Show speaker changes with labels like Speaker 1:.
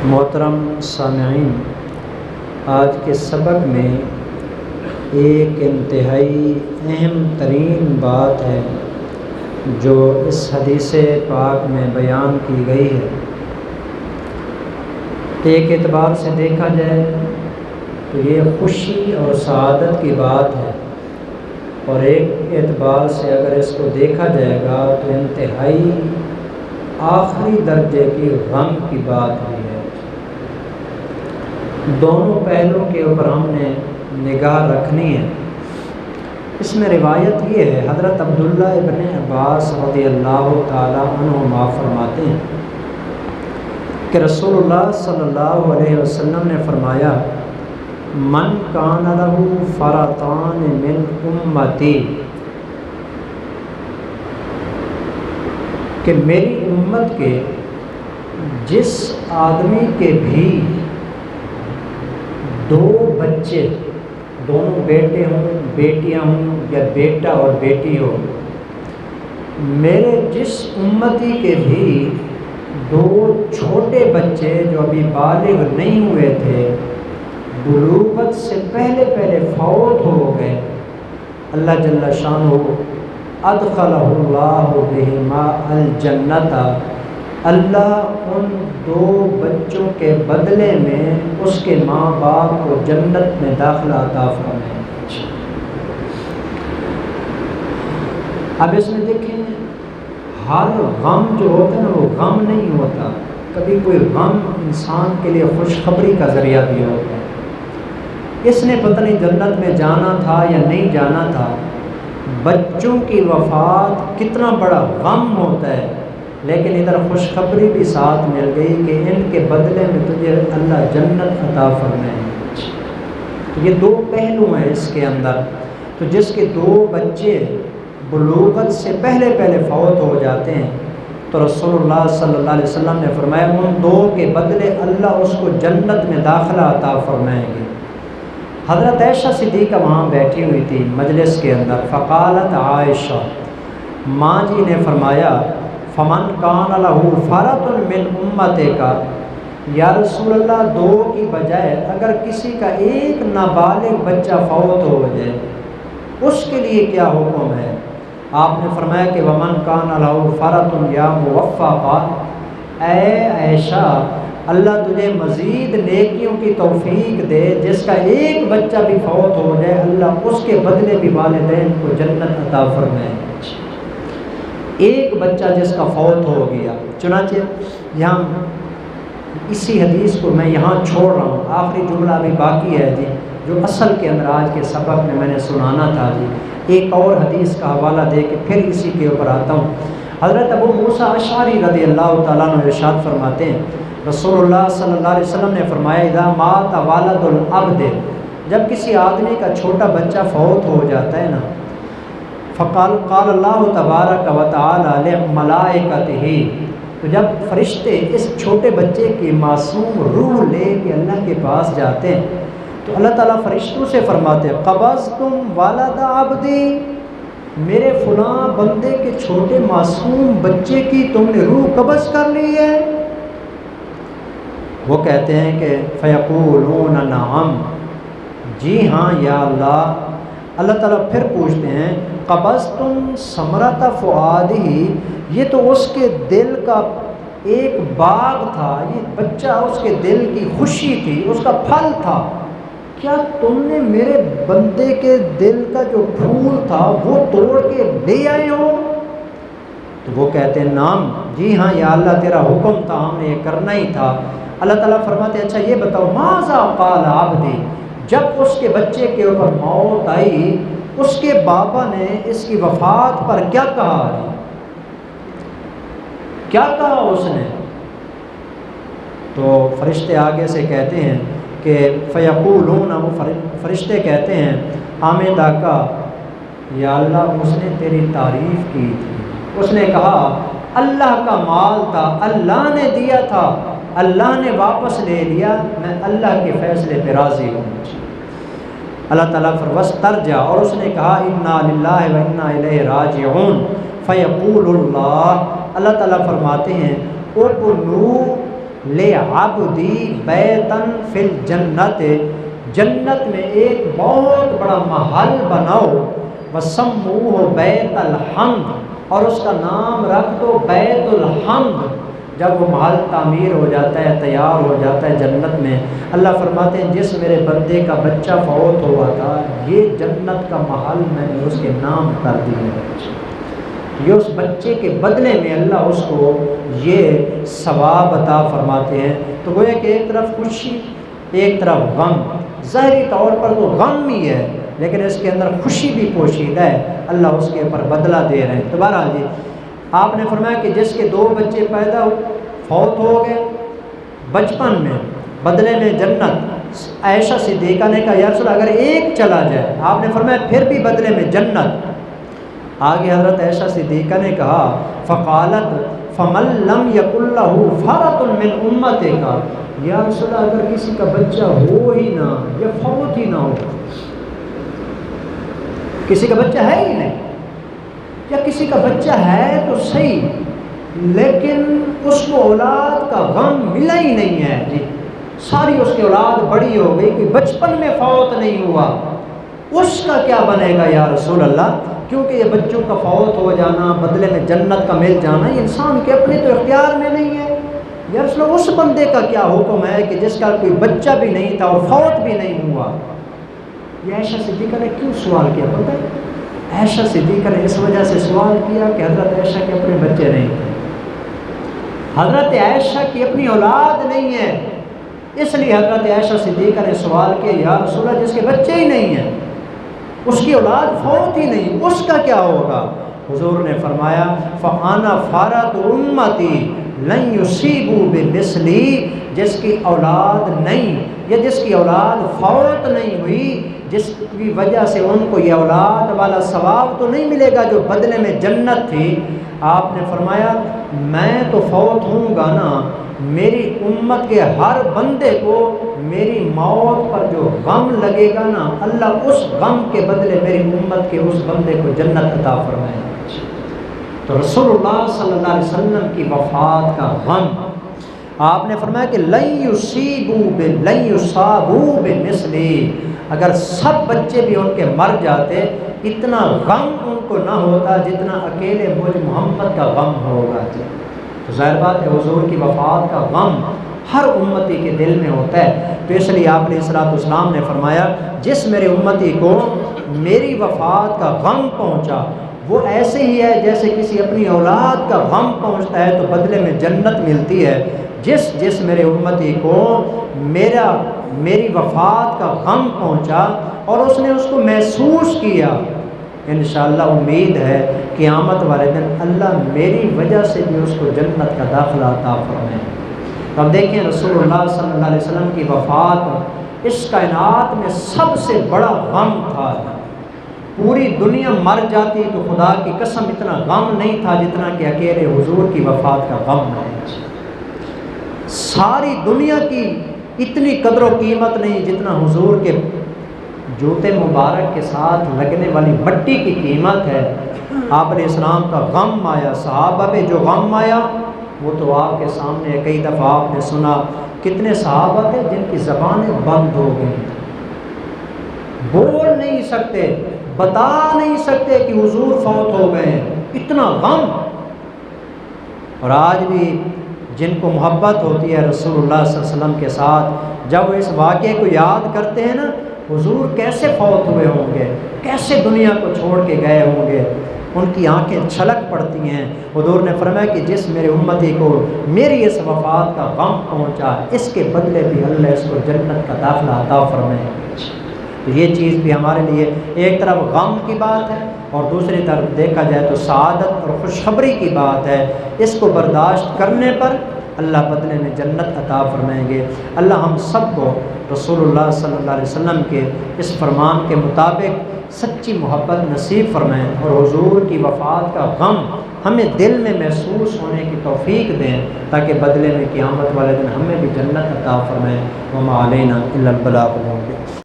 Speaker 1: محترم سامعین، آج کے سبق میں ایک انتہائی اہم ترین بات ہے جو اس حدیث پاک میں بیان کی گئی ہے۔ ایک اعتبار سے دیکھا جائے تو یہ خوشی اور سعادت کی بات ہے، اور ایک اعتبار سے اگر اس کو دیکھا جائے گا تو انتہائی آخری درجے کی غم کی بات بھی ہے۔ دونوں پہلوں کے اوپر ہم نے نگاہ رکھنی ہے۔ اس میں روایت یہ ہے، حضرت عبداللہ ابن عباس رضی اللہ تعالیٰ عنہما فرماتے ہیں کہ رسول اللہ صلی اللہ علیہ وسلم نے فرمایا، من کان لہ فرطان من امتی، کہ میری امت کے جس آدمی کے بھی دو بچے، دونوں بیٹے ہوں بیٹیاں ہوں یا بیٹا اور بیٹی ہو، میرے جس امتی کے بھی دو چھوٹے بچے جو ابھی بالغ نہیں ہوئے تھے، بلوغت سے پہلے فوت ہو گئے، اللہ جل شانہ ادخلہ اللہ بہما الجنت، اللہ ان دو بچوں کے بدلے میں اس کے ماں باپ کو جنت میں داخلہ عطا فرمائے۔ اب اس میں دیکھیں، ہر غم جو ہوتا ہے نا، وہ غم نہیں ہوتا، کبھی کوئی غم انسان کے لیے خوشخبری کا ذریعہ بھی ہوتا ہے۔ اس نے پتہ نہیں جنت میں جانا تھا یا نہیں جانا تھا، بچوں کی وفات کتنا بڑا غم ہوتا ہے، لیکن ادھر خوشخبری بھی ساتھ مل گئی کہ ان کے بدلے میں تجھے اللہ جنت عطا فرمائے۔ تو یہ دو پہلو ہیں اس کے اندر۔ تو جس کے دو بچے بلوغت سے پہلے فوت ہو جاتے ہیں تو رسول اللہ صلی اللہ علیہ وسلم نے فرمایا ان دو کے بدلے اللہ اس کو جنت میں داخلہ عطا فرمائیں گے۔ حضرت عائشہ صدیقہ وہاں بیٹھی ہوئی تھی مجلس کے اندر، فقالت عائشہ، ماں جی نے فرمایا، فمن کان لہ فرط من امتک، یا رسول اللہ دو کی بجائے اگر کسی کا ایک نابالغ بچہ فوت ہو جائے اس کے لیے کیا حکم ہے؟ آپ نے فرمایا کہ ومن کان لہ فرط یا موفقہ، اے عائشہ اللہ تجھے مزید نیکیوں کی توفیق دے، جس کا ایک بچہ بھی فوت ہو جائے اللہ اس کے بدلے بھی والدین کو جنت عطا فرمائے۔ ایک بچہ جس کا فوت ہو گیا، چنانچہ یہاں اسی حدیث کو میں یہاں چھوڑ رہا ہوں، آخری جملہ ابھی باقی ہے جی، جو اصل کے اندر آج کے سبق میں نے سنانا تھا جی۔ ایک اور حدیث کا حوالہ دے کے پھر اسی کے اوپر آتا ہوں۔ حضرت ابو موسیٰ اشعری رضی اللہ تعالیٰ عنہ ارشاد فرماتے ہیں، رسول اللہ صلی اللہ علیہ وسلم نے فرمایا، اذا مات والد العبد، جب کسی آدمی کا چھوٹا بچہ فوت ہو جاتا ہے نا، فقال قال اللہ تبارک و تعالی لملائکتہ، تو جب فرشتے اس چھوٹے بچے کی معصوم روح لے کے اللہ کے پاس جاتے ہیں تو اللہ تعالیٰ فرشتوں سے فرماتے ہیں، قبضتم والد عبدی، میرے فلاں بندے کے چھوٹے معصوم بچے کی تم نے روح قبض کر لی ہے؟ وہ کہتے ہیں کہ فیقولون نعم، جی ہاں یا اللہ۔ اللہ تعالیٰ پھر پوچھتے ہیں، قبضتم ثمرۃ فؤادہ، یہ تو اس کے دل کا ایک باغ تھا، یہ بچہ اس کے دل کی خوشی تھی، اس کا پھل تھا، کیا تم نے میرے بندے کے دل کا جو پھول تھا وہ توڑ کے لے آئے ہو؟ تو وہ کہتے ہیں نعم، جی ہاں یا اللہ تیرا حکم تھا، ہم نے یہ کرنا ہی تھا۔ اللہ تعالیٰ فرماتے ہیں، اچھا یہ بتاؤ، ماذا قال عبدی، جب اس کے بچے کے اوپر موت آئی اس کے بابا نے اس کی وفات پر کیا کہا؟ کیا کہا اس نے؟ تو فرشتے آگے سے کہتے ہیں کہ فیقولون، وہ فرشتے کہتے ہیں، حامدہ کا، یا اللہ اس نے تیری تعریف کی تھی، اس نے کہا اللہ کا مال تھا، اللہ نے دیا تھا، اللہ نے واپس لے لیا، میں اللہ کے فیصلے پہ راضی ہوں۔ اللہ تعالیٰ وَاسْتَرْجَعَ، اور اس نے کہا اِنَّا لِلَّهِ وَإِنَّا إِلَيْهِ رَاجِعُونَ، فَيَقُولُ اللَّهُ، اللہ تعالیٰ فرماتے ہیں اُبْنُوا لے عبدی بیتن فی الجنت، جنت میں ایک بہت بڑا محل بناؤ، وسموہ بیت الحمد، اور اس کا نام رکھ دو بیت الحمد۔ جب وہ محل تعمیر ہو جاتا ہے، تیار ہو جاتا ہے جنت میں، اللہ فرماتے ہیں جس میرے بندے کا بچہ فوت ہوا تھا، یہ جنت کا محل میں نے اس کے نام کر دیا ہے۔ یہ اس بچے کے بدلے میں اللہ اس کو یہ ثواب عطا فرماتے ہیں۔ تو گویا کہ ایک طرف خوشی، ایک طرف غم، ظاہری طور پر تو غم ہی ہے، لیکن اس کے اندر خوشی بھی پوشیدہ ہے، اللہ اس کے اوپر بدلہ دے رہے ہیں۔ تو بہرحال جی آپ نے فرمایا کہ جس کے 2 بچے پیدا فوت ہو گئے بچپن میں، بدلے میں جنت۔ عائشہ صدیقہ نے کہا یا رسول اللہ اگر ایک چلا جائے، آپ نے فرمایا پھر بھی بدلے میں جنت۔ آگے حضرت عائشہ صدیقہ نے کہا فقالت فمن لم یکن لہ فرۃ من امتک، یا رسول اللہ اگر کسی کا بچہ ہو ہی نہ یا فوت ہی نہ ہو، کسی کا بچہ ہے ہی نہیں، یا کسی کا بچہ ہے تو صحیح لیکن اس کو اولاد کا غم ملا ہی نہیں ہے جی، ساری اس کی اولاد بڑی ہو گئی کہ بچپن میں فوت نہیں ہوا، اس کا کیا بنے گا یا رسول اللہ؟ کیونکہ یہ بچوں کا فوت ہو جانا، بدلے میں جنت کا مل جانا، یہ انسان کے اپنے تو اختیار میں نہیں ہے۔ یا رسول اللہ اس بندے کا کیا حکم ہے کہ جس کا کوئی بچہ بھی نہیں تھا اور فوت بھی نہیں ہوا؟ یہ عائشہ صدیقہ نے کیوں سوال کیا پتہ ہے؟ عائشہ صدیقہ نے اس وجہ سے سوال کیا کہ حضرت عائشہ کے اپنے بچے نہیں تھے، حضرت عائشہ کی اپنی اولاد نہیں ہے، اس لیے حضرت عائشہ صدیقہ نے سوال کیا یا رسول اللہ جس کے بچے ہی نہیں ہیں، اس کی اولاد فوت ہی نہیں، اس کا کیا ہوگا؟ حضور نے فرمایا فَأَنَا فَرَطُ أُمَّتِي لَن يُصِيبُوا بِمِثْلِي، جس کی اولاد نہیں یا جس کی اولاد فوت نہیں ہوئی، جس کی وجہ سے ان کو یہ اولاد والا ثواب تو نہیں ملے گا جو بدلے میں جنت تھی۔ آپ نے فرمایا میں تو فوت ہوں گا نا، میری امت کے ہر بندے کو میری موت پر جو غم لگے گا نا، اللہ اس غم کے بدلے میری امت کے اس بندے کو جنت عطا فرمائے گا۔ تو رسول اللہ صلی اللہ علیہ وسلم کی وفات کا غم، آپ نے فرمایا کہ لن یصابوا بمثلی، اگر سب بچے بھی ان کے مر جاتے اتنا غم ان کو نہ ہوتا جتنا اکیلے مجھ محمد کا غم ہوگا۔ تو ظاہر بات ہے حضور کی وفات کا غم ہر امتی کے دل میں ہوتا ہے، تو اس لیے آپ نے السلام نے فرمایا جس میرے امتی کو میری وفات کا غم پہنچا وہ ایسے ہی ہے جیسے کسی اپنی اولاد کا غم پہنچتا ہے تو بدلے میں جنت ملتی ہے۔ جس میرے امتی کو میری وفات کا غم پہنچا اور اس نے اس کو محسوس کیا، انشاءاللہ امید ہے قیامت والے دن اللہ میری وجہ سے بھی اس کو جنت کا داخلہ عطا فرمائے۔ تو اب دیکھیں رسول اللہ صلی اللہ علیہ وسلم کی وفات اس کائنات میں سب سے بڑا غم تھا، پوری دنیا مر جاتی تو خدا کی قسم اتنا غم نہیں تھا جتنا کہ اکیلے حضور کی وفات کا غم ہے۔ ساری دنیا کی اتنی قدر و قیمت نہیں جتنا حضور کے جوتے مبارک کے ساتھ لگنے والی مٹی کی قیمت ہے۔ آپ علیہ السلام کا غم آیا، صحابہ پہ جو غم آیا وہ تو آپ کے سامنے کئی دفعہ آپ نے سنا، کتنے صحابہ تھے جن کی زبانیں بند ہو گئیں، بول نہیں سکتے، بتا نہیں سکتے کہ حضور فوت ہو گئے ہیں، اتنا غم۔ اور آج بھی جن کو محبت ہوتی ہے رسول اللہ صلی اللہ علیہ وسلم کے ساتھ، جب وہ اس واقعے کو یاد کرتے ہیں نا، حضور کیسے فوت ہوئے ہوں گے، کیسے دنیا کو چھوڑ کے گئے ہوں گے، ان کی آنکھیں چھلک پڑتی ہیں۔ حضور نے فرمایا کہ جس میرے امتی کو میری اس وفات کا غم پہنچا اس کے بدلے بھی اللہ اس کو جنت کا داخلہ عطا فرمائے۔ یہ چیز بھی ہمارے لیے ایک طرف غم کی بات ہے اور دوسری طرف دیکھا جائے تو سعادت اور خوشخبری کی بات ہے۔ اس کو برداشت کرنے پر اللہ بدلے میں جنت عطا فرمائیں گے۔ اللہ ہم سب کو رسول اللہ صلی اللہ علیہ وسلم کے اس فرمان کے مطابق سچی محبت نصیب فرمائیں اور حضور کی وفات کا غم ہمیں دل میں محسوس ہونے کی توفیق دیں تاکہ بدلے میں قیامت والے دن ہمیں بھی جنت عطا فرمائیں۔ وما علینا الا البلاغ المبین۔